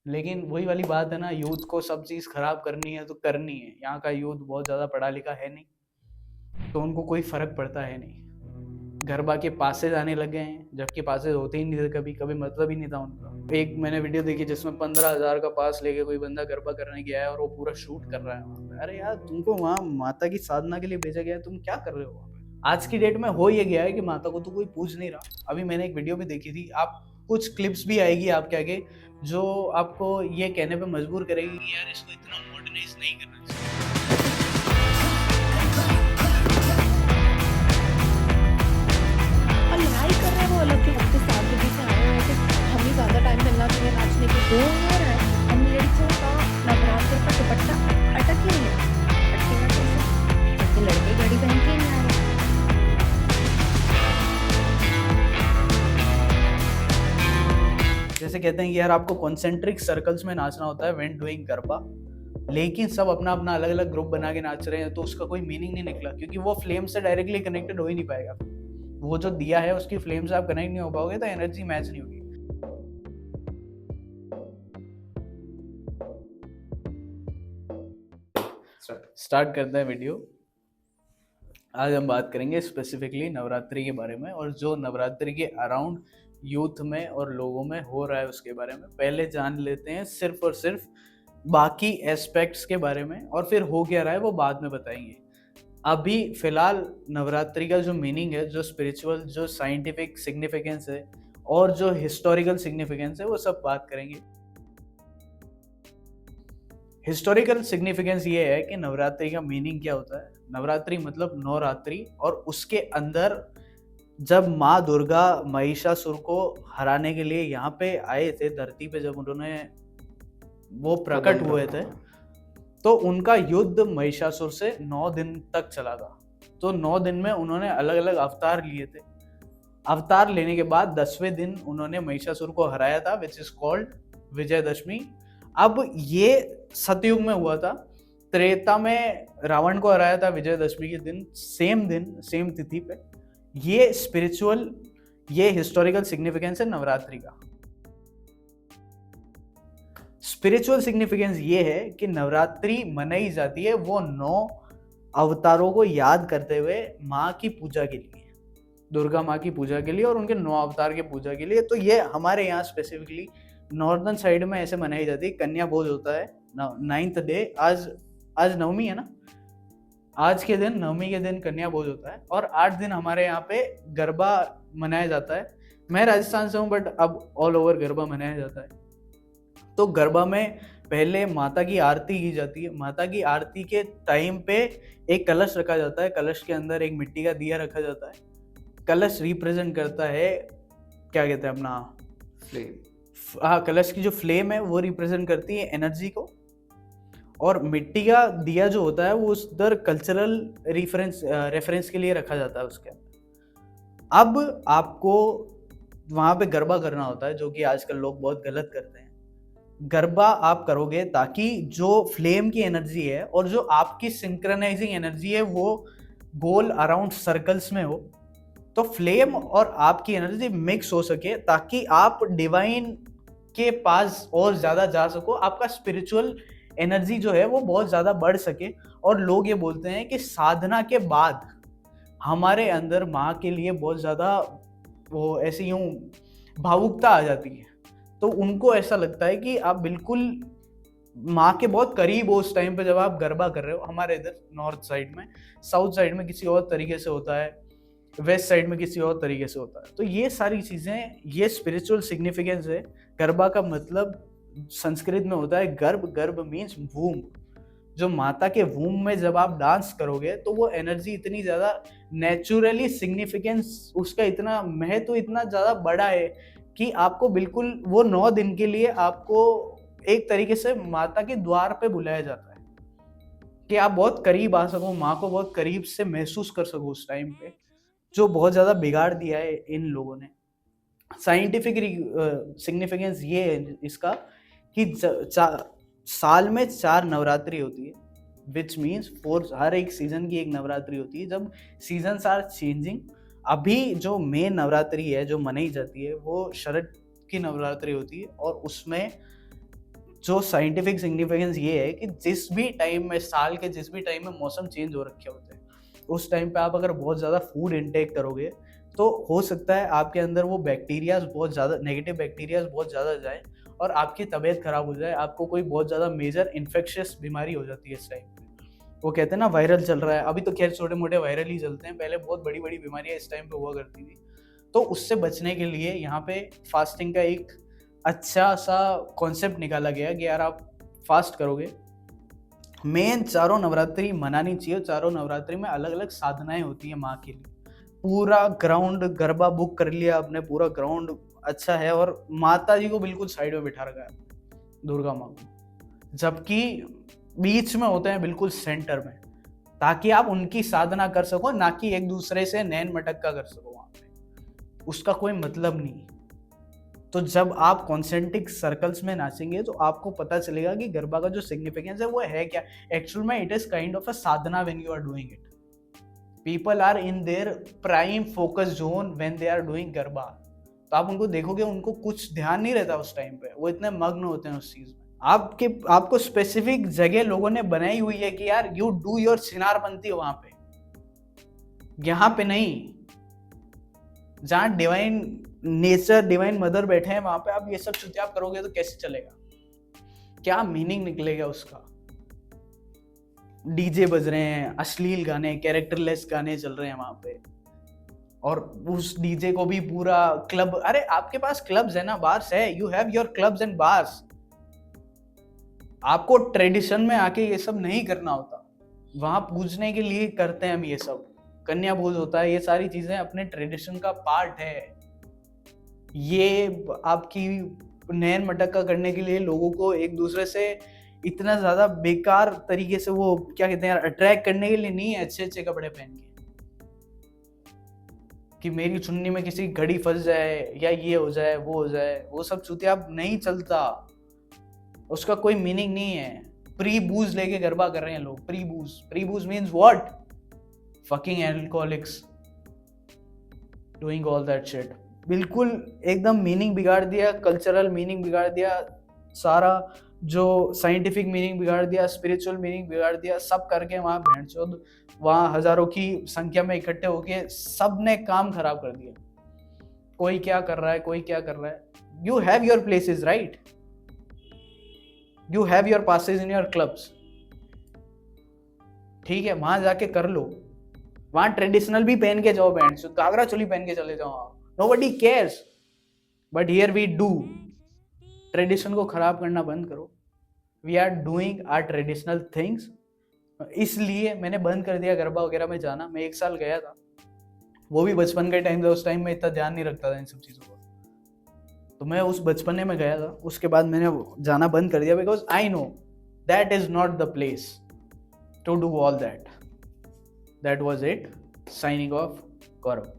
लेकिन वही वाली बात है ना, यूथ को सब चीज़ खराब करनी है तो करनी है। यहाँ का यूथ बहुत ज़्यादा पढ़ा लिखा है नहीं, तो उनको कोई फ़र्क पड़ता है नहीं। गरबा के पासेज आने लग गए हैं, जबकि पासेज होते ही नहीं थे, कभी कभी मतलब ही नहीं था उनका। एक मैंने वीडियो देखी जिसमें 15,000 का पास लेके कोई बंदा गरबा करने गया है और वो पूरा शूट कर रहा है वहाँ पे। अरे यार, तुमको वहाँ माता की साधना के लिए भेजा गया है, तुम क्या कर रहे हो वहाँ पे? आज की डेट में हो ये गया है कि माता को तो कोई पूज नहीं रहा। अभी मैंने एक वीडियो भी देखी थी, आप कुछ क्लिप्स भी आएगी आपके आगे जो आपको ये कहने पे मजबूर करेगी कि यार इसको इतना मॉडर्नाइज नहीं करना चाहिए। और लड़ाई कर रहे हैं वो अलग के हफ्ते सादगी से आए हुए थे, हमें ज़्यादा टाइम मिलना चाहिए नाचने के। हो रहा है हम लड़कियों का नवरात्र का दुपट्टा अटक ही नहीं है। अटकेगा कैसे जबकि लड़के घड़ी पहन के ही नहीं आ रहे। जैसे कहते हैं कि यार आपको कॉन्सेंट्रिक सर्कल्स में नाचना होता है व्हेन डूइंग गरबा, लेकिन सब अपना अपना अलग अलग ग्रुप बना के नाच रहे हैं, तो उसका कोई मीनिंग नहीं निकला, क्योंकि वो फ्लेम से डायरेक्टली कनेक्टेड हो ही नहीं पाएगा। वो जो दिया है उसकी फ्लेम से आप कनेक्ट नहीं हो पाओगे तो एनर्जी मैच नहीं होगी। स्टार्ट करते हैं वीडियो। आज हम बात करेंगे स्पेसिफिकली नवरात्रि के बारे में, और जो नवरात्रि के अराउंड यूथ में और लोगों में हो रहा है उसके बारे में पहले जान लेते हैं, सिर्फ और सिर्फ बाकी एस्पेक्ट्स के बारे में, और फिर हो क्या रहा है वो बाद में बताएंगे। अभी फिलहाल नवरात्रि का जो मीनिंग है, जो स्पिरिचुअल, जो साइंटिफिक सिग्निफिकेंस है और जो हिस्टोरिकल सिग्निफिकेंस है, वो सब बात करेंगे। हिस्टोरिकल सिग्निफिकेंस ये है कि नवरात्रि का मीनिंग क्या होता है। नवरात्रि मतलब नवरात्रि, और उसके अंदर जब माँ दुर्गा महिषासुर को हराने के लिए यहाँ पे आए थे धरती पे, जब उन्होंने वो प्रकट हुए थे, तो उनका युद्ध महिषासुर से 9 दिन तक चला था। तो 9 दिन में उन्होंने अलग अलग अवतार लिए थे। अवतार लेने के बाद 10वें दिन उन्होंने महिषासुर को हराया था, विच इज कॉल्ड विजयदशमी। अब ये सतयुग में हुआ था। त्रेता में रावण को हराया था विजयदशमी के दिन, सेम तिथि पे। ये स्पिरिचुअल, ये हिस्टोरिकल सिग्निफिकेंस है नवरात्रि का। स्पिरिचुअल सिग्निफिकेंस ये है कि नवरात्रि मनाई जाती है वो 9 अवतारों को याद करते हुए माँ की पूजा के लिए, दुर्गा माँ की पूजा के लिए और उनके 9 अवतार के पूजा के लिए। तो ये हमारे यहाँ स्पेसिफिकली नॉर्दर्न साइड में ऐसे मनाई जाती है। कन्या भोज होता है 9th डे, आज नवमी है ना, आज के दिन, नवमी के दिन कन्या भोज होता है, और 8 दिन हमारे यहाँ पे गरबा मनाया जाता है। मैं राजस्थान से हूँ, बट अब ऑल ओवर गरबा मनाया जाता है। तो गरबा में पहले माता की आरती की जाती है। माता की आरती के टाइम पे एक कलश रखा जाता है, कलश के अंदर एक मिट्टी का दिया रखा जाता है। कलश रिप्रेजेंट करता है, क्या कहते हैं अपना, फ्लेम। हाँ, कलश की जो फ्लेम है वो रिप्रेजेंट करती है एनर्जी को, और मिट्टी का दिया जो होता है वो उधर कल्चरल रेफरेंस के लिए रखा जाता है उसके अंदर। अब आपको वहाँ पे गरबा करना होता है, जो कि आजकल लोग बहुत गलत करते हैं। गरबा आप करोगे ताकि जो फ्लेम की एनर्जी है और जो आपकी सिंक्रोनाइजिंग एनर्जी है वो गोल अराउंड सर्कल्स में हो, तो फ्लेम और आपकी एनर्जी मिक्स हो सके, ताकि आप डिवाइन के पास और ज़्यादा जा सको, आपका स्पिरिचुअल एनर्जी जो है वो बहुत ज़्यादा बढ़ सके। और लोग ये बोलते हैं कि साधना के बाद हमारे अंदर माँ के लिए बहुत ज़्यादा वो ऐसी यूँ भावुकता आ जाती है। तो उनको ऐसा लगता है कि आप बिल्कुल माँ के बहुत करीब हो उस टाइम पे जब आप गरबा कर रहे हो। हमारे इधर नॉर्थ साइड में, साउथ साइड में किसी और तरीके से होता है, वेस्ट साइड में किसी और तरीके से होता है। तो ये सारी चीज़ें, ये स्पिरिचुअल सिग्निफिकेंस है। गरबा का मतलब संस्कृत में होता है गर्भ। गर्भ मीन्स वूम। जो माता के वूम में जब आप डांस करोगे तो वो एनर्जी इतनी ज़्यादा नेचुरली, सिग्निफिकेंस उसका इतना महत्व इतना ज़्यादा बड़ा है कि आपको बिल्कुल वो 9 दिन के लिए आपको एक तरीके से माता के द्वार पे बुलाया जाता है कि आप बहुत करीब आ सको, माँ को बहुत करीब से महसूस कर सको उस टाइम पे। जो बहुत ज़्यादा बिगाड़ दिया है इन लोगों ने। साइंटिफिक सिग्निफिकेंस ये है इसका कि साल में 4 नवरात्रि होती है, विच मीन्स 4, हर एक सीजन की एक नवरात्रि होती है। जब सीजन्स आर चेंजिंग, अभी जो मेन नवरात्रि है जो मनाई जाती है वो शरद की नवरात्रि होती है, और उसमें जो साइंटिफिक सिग्निफिकेंस ये है कि जिस भी टाइम में, साल के जिस भी टाइम में मौसम चेंज हो रखे होते हैं, उस टाइम पे आप अगर बहुत ज़्यादा फूड इनटेक करोगे तो हो सकता है आपके अंदर वो बैक्टीरियाज बहुत ज़्यादा, नेगेटिव बैक्टीरियाज बहुत ज़्यादा जाए और आपकी तबीयत खराब हो जाए, आपको कोई बहुत ज़्यादा मेजर इन्फेक्शियस बीमारी हो जाती है इस टाइम पे। वो कहते हैं ना वायरल चल रहा है, अभी तो खैर छोटे मोटे वायरल ही चलते हैं, पहले बहुत बड़ी बड़ी बीमारियां इस टाइम पे हुआ करती थी। तो उससे बचने के लिए यहाँ पे फास्टिंग का एक अच्छा सा कॉन्सेप्ट निकाला गया कि यार आप फास्ट करोगे। मेन चारों नवरात्रि मनानी चाहिए, चारों नवरात्रि में अलग अलग साधनाएं होती है माँ के लिए। पूरा ग्राउंड गरबा बुक कर लिया आपने, पूरा ग्राउंड अच्छा है और माता जी को बिल्कुल साइड में बिठा रखा है, दुर्गा माँ को, जबकि बीच में होते हैं बिल्कुल सेंटर में, ताकि आप उनकी साधना कर सको, ना कि एक दूसरे से नैन मटक्का कर सको वहां पे, उसका कोई मतलब नहीं। तो जब आप कॉन्सेंट्रिक सर्कल्स में नाचेंगे तो आपको पता चलेगा कि गरबा का जो सिग्निफिकेंस है वो है क्या। एक्चुअल में it is kind of a sadhana when you are doing it. People are in their prime focus zone when they are doing garba. तो आप उनको देखोगे, उनको कुछ ध्यान नहीं रहता उस टाइम पे, वो इतने मग्न होते हैं उस चीज में। आपको स्पेसिफिक जगह लोगों ने बनाई हुई है कि यार यू डू योर सिनारबंती वहां पे, यहाँ पे नहीं। जहाँ डिवाइन नेचर, डिवाइन मदर बैठे हैं वहां पे आप ये सब चुतियाप करोगे तो कैसे चलेगा, क्या मीनिंग निकलेगा उसका। डीजे बज रहे हैं, अश्लील गाने, कैरेक्टरलेस गाने चल रहे हैं वहां पे, और उस डीजे को भी पूरा क्लब, अरे आपके पास क्लब्स है ना, बार्स है, you have your clubs and bars. आपको ट्रेडिशन में आके ये सब नहीं करना होता, वहां पूजने के लिए करते हैं हम ये सब। कन्या भोज होता है, ये सारी चीजें अपने ट्रेडिशन का पार्ट है। ये आपकी नैन मटक्का करने के लिए लोगों को एक दूसरे से इतना ज्यादा बेकार तरीके से, वो क्या कहते हैं यार, अट्रैक्ट करने के लिए नहीं है अच्छे अच्छे कपड़े पहन के, कि मेरी चुन्नी में किसी घड़ी फंस जाए या ये हो जाए वो हो जाए, वो सब चुतिया नहीं चलता, उसका कोई मीनिंग नहीं है। प्री बूज लेके गरबा कर रहे हैं लोग, pre बूज means what, fucking alcoholics doing all that shit. बिल्कुल एकदम मीनिंग बिगाड़ दिया, कल्चरल मीनिंग बिगाड़ दिया, सारा जो साइंटिफिक मीनिंग बिगाड़ दिया, स्पिरिचुअल मीनिंग बिगाड़ दिया, सब करके वहां भेड़चोद, वहां हजारों की संख्या में इकट्ठे होके सब ने काम खराब कर दिया। कोई क्या कर रहा है, कोई क्या कर रहा है। You have your places right, you have your passes in your clubs, ठीक है, वहां जाके कर लो, वहां ट्रेडिशनल भी पहन के जाओ, बैंड घाघरा चोली पहन के चले जाओ, nobody cares, but here we do. Tradition को खराब करना बंद करो। We are doing our traditional things. इसलिए मैंने बंद कर दिया गरबा वगैरह में जाना। मैं 1 साल गया था, वो भी बचपन के टाइम था, उस टाइम में इतना ध्यान नहीं रखता था इन सब चीज़ों को, तो मैं उस बचपने में गया था। उसके बाद मैंने जाना बंद कर दिया, because I know that is not the place to do all that. That was it, signing off, Gaurav.